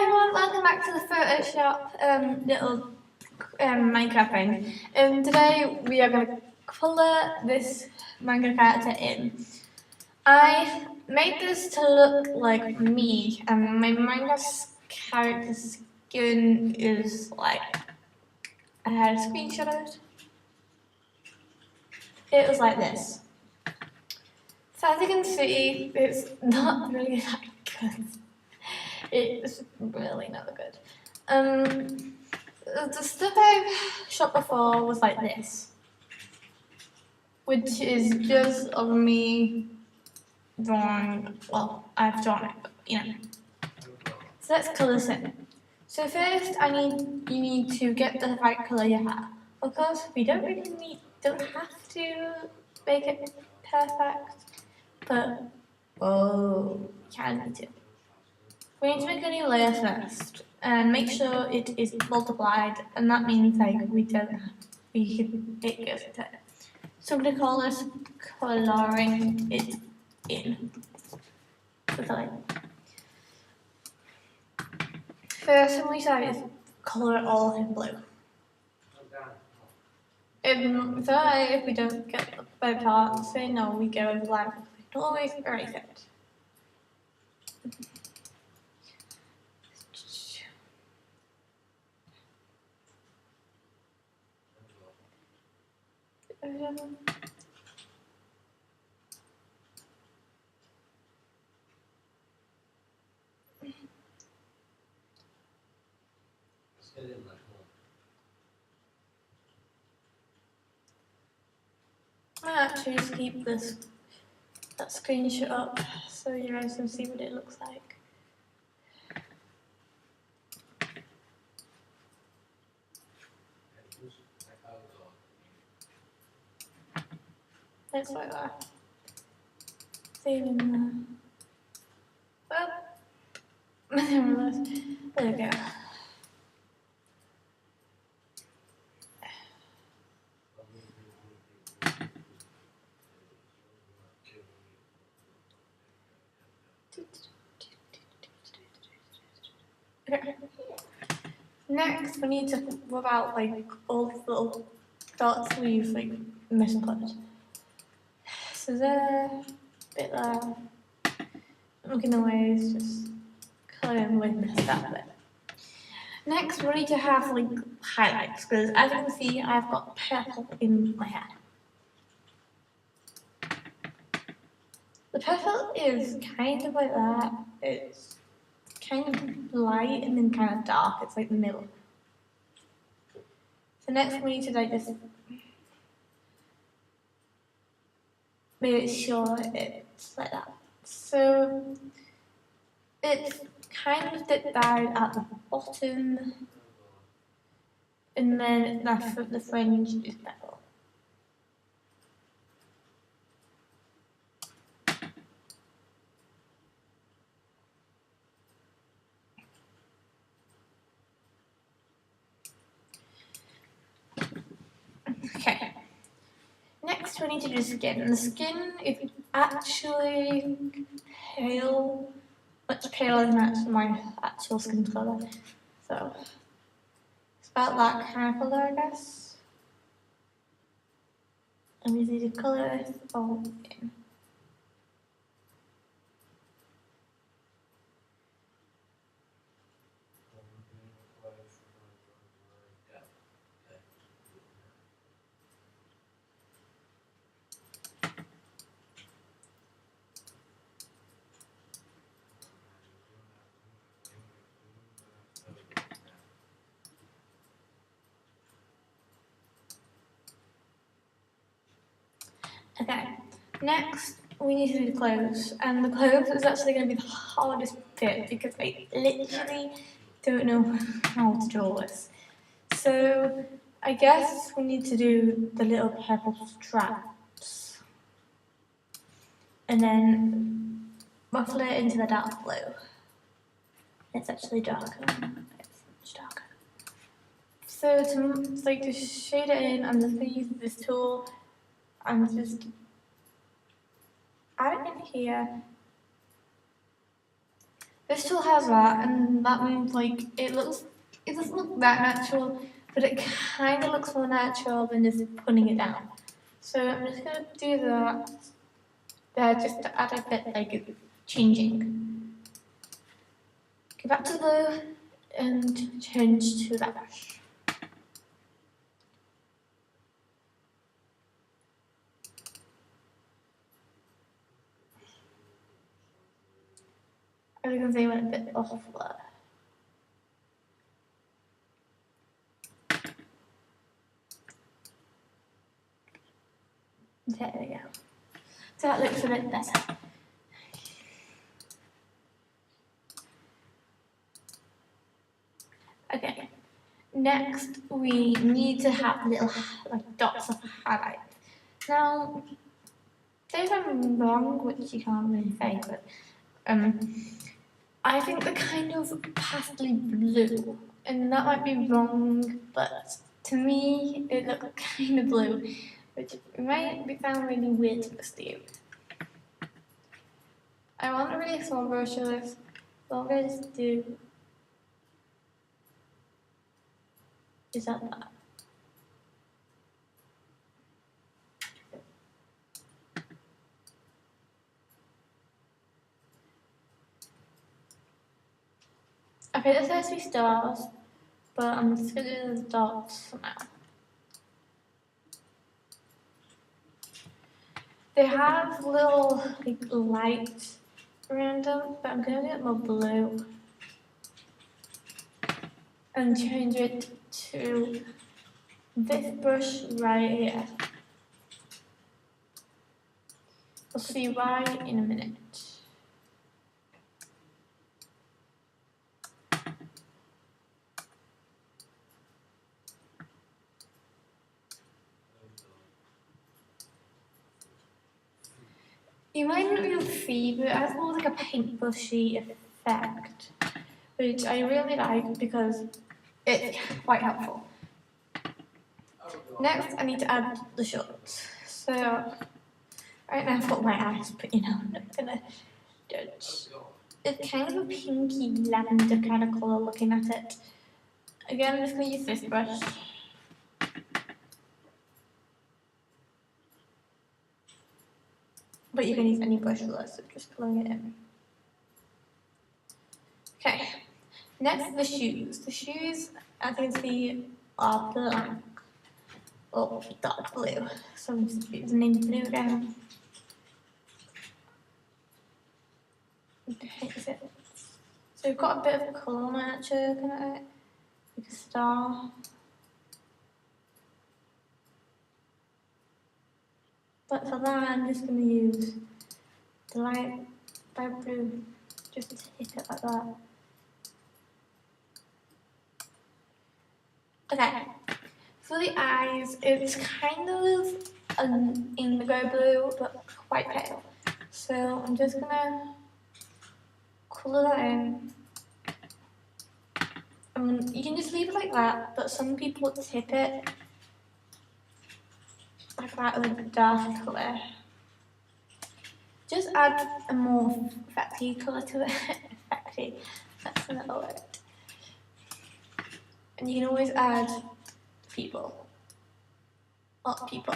Hi everyone, welcome back to the Photoshop little Minecraft thing. Today we are going to colour this manga character in. I made this to look like me, and my manga character's skin is like, I had a screenshot of it. It was like this. So as you can see, it's not really that good. It's really not good. The stuff I've shot before was like this, which is just of me drawing. Well, I've drawn it, but you know. So let's colour this in. So first, you need to get the right colour you have. Of course, we don't have to make it perfect, but you can need to. We need to make a new layer first and make sure it is multiplied, and that means like it goes into it. So I'm going to call this colouring it in. First, we decide is colour it all in blue. It's alright if we don't get the both parts, so no, we go over blank. We don't always erase it. I actually just keep that screenshot up so you guys can see what it looks like. Looks like that. Save in there. Well, there we go. Okay. Next, we need to rub out like all the little dots we've like misput. So there, bit there. Looking away is just colouring with that bit. Next, we need to have like highlights because as you can see, I've got purple in my hair. The purple is kind of like that. It's kind of light and then kind of dark. It's like the middle. So next we need to like just make sure it's like that. So it's kind of dipped down at the bottom, and then the fringe is purple. Okay. Next, we need to do skin. And the skin is actually pale, much paler than my actual skin colour. So it's about that kind of colour, I guess. And we need to colour this all in. Okay, next we need to do the clothes, and the clothes is actually going to be the hardest bit because I literally don't know how to draw this. So I guess we need to do the little purple straps and then muffle it into the dark blue. It's actually darker. It's much darker. So to shade it in, I'm just going to use this tool. I'm just add it in here This tool has that, and that means like it doesn't look that natural, but it kind of looks more natural than just putting it down. So I'm just gonna do that there just to add a bit like it's changing. Go back to blue and change to that brush. I was gonna say went a bit off there. There we go. So that looks a bit better. Okay. Next, we need to have little like dots of highlight. Now, say if I'm wrong, which you can't really say, but I think they're kind of pastely blue, and that might be wrong, but to me, it looks kind of blue, which might be found really weird to this view. I want a really small brush for this, so what I'm going to do is that. Okay, this has 3 stars, but I'm just going to do the dots for now. They have little like lights around them, but I'm going to do it more blue and change it to this brush right here. We'll see why in a minute. You might not be able to see, but it has more like a paintbrushy effect, which I really like because it's quite helpful. Next, I need to add the shots. So, right now I've got my eyes, but you know, I'm not gonna judge. It's kind of a pinky lavender kind of colour looking at it. Again, I'm just gonna use this brush. But you can use any brush for this, so just pulling it in. Okay, next the shoes. The shoes, as you can see, are black. Or dark blue. So I'm just using blue down. So we've got a bit of colour on it actually, looking at it. Like a star. But for that, I'm just going to use the light blue, just to hit it like that. Okay, for the eyes, it's kind of an indigo blue, but quite pale. So I'm just going to colour that in. You can just leave it like that, but some people tip it like that with a dark colour. Just add a more effecty colour to it. Effecty, that's another word. And you can always add people. Or people.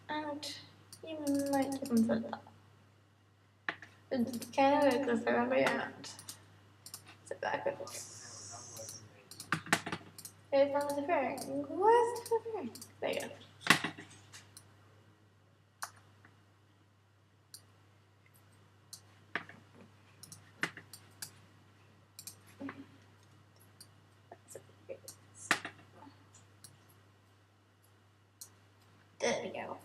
And you might give them for that. It's kind of like the other way around. So backwards. There's one with the fairing. Where's the fairing? There you go. There we go.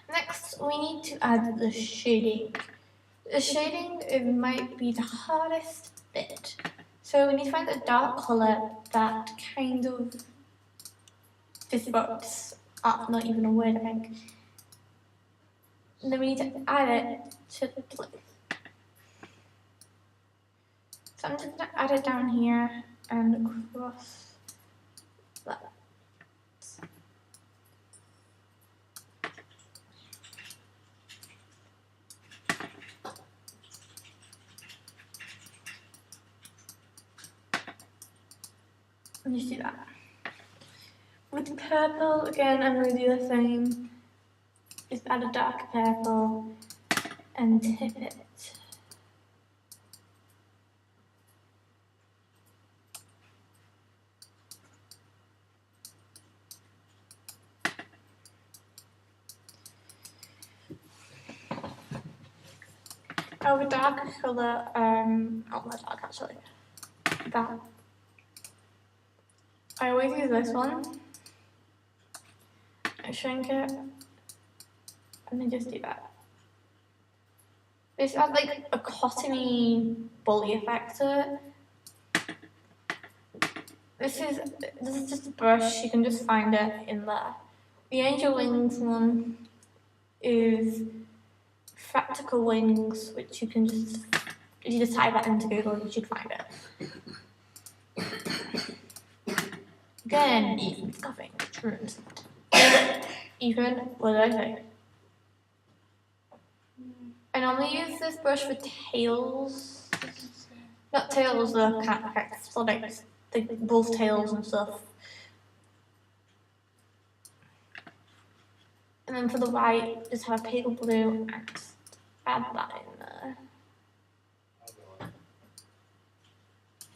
Next, we need to add the shading. The shading might be the hardest bit. So we need to find a dark colour that kind of disrupts, not even a word I think. And then we need to add it to the blue. So I'm just going to add it down here and across that. And just do that. With purple, again, I'm going to do the same. Just add a darker purple and tip it. Oh, a darker colour, not that dark actually. That. I always use this one. I shrink it, and then just do that. This has like a cottony bully effect to it. This is just a brush, you can just find it in there. The angel wings one is practical wings, which you can just, if you just type that into Google, you should find it. Again, Ethan's coughing. Ethan, what did I say? I normally use this brush for tails. Not tails, the cat effects, so like the bull's tails and stuff. And then for the white, just have a pale blue and add that in there.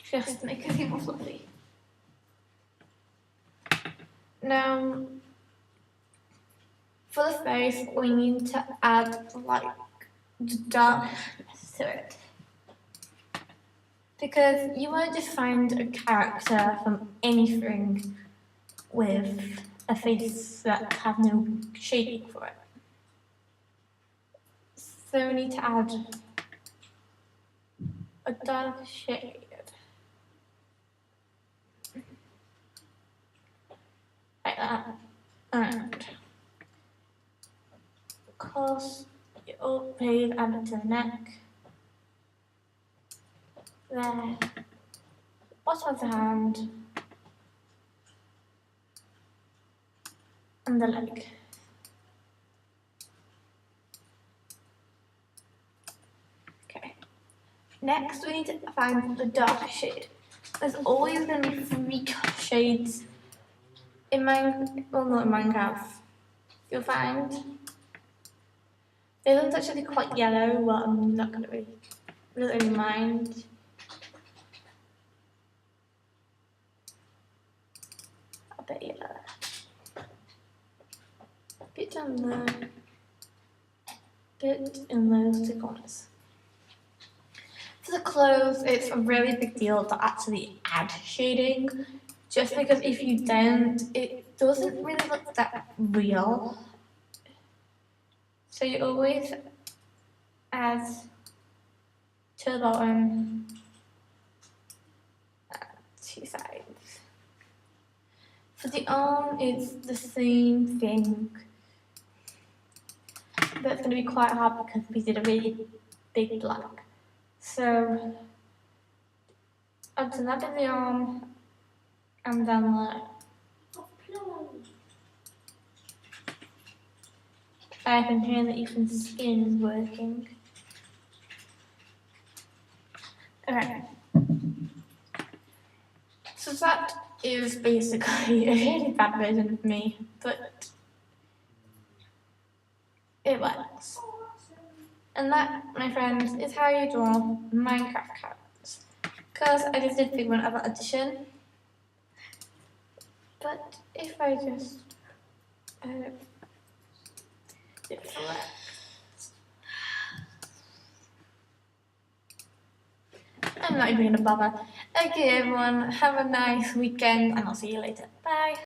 Just to make it more fluffy. Now, for the face, we need to add like the darkness to it. Because you won't just find a character from anything with a face that has no shading for it. So we need to add a dark shade. Like that. And of course, you always add it to the neck. There. Bottom of the hand. And the leg. Okay. Next, we need to find the dark shade. There's always going to be 3 shades in Minecraft. You'll find this one's actually quite yellow, but I'm not going to really mind. A bit yellow. Bit down there, bit in those 2 corners. For the clothes, it's a really big deal to actually add shading, just because if you don't, it doesn't really look that real. So you always add to the bottom, 2 sides. For the arm, it's the same thing. But it's going to be quite hard because we did a really big black. So, add to that in the arm, and then I can hear that Ethan's skin is working. Okay. So that is basically a really bad version of me, but it works. And that, my friends, is how you draw Minecraft characters. Because I just did big one other addition. But if I just select. I'm not even going to bother. Okay everyone, have a nice weekend and I'll see you later. Bye.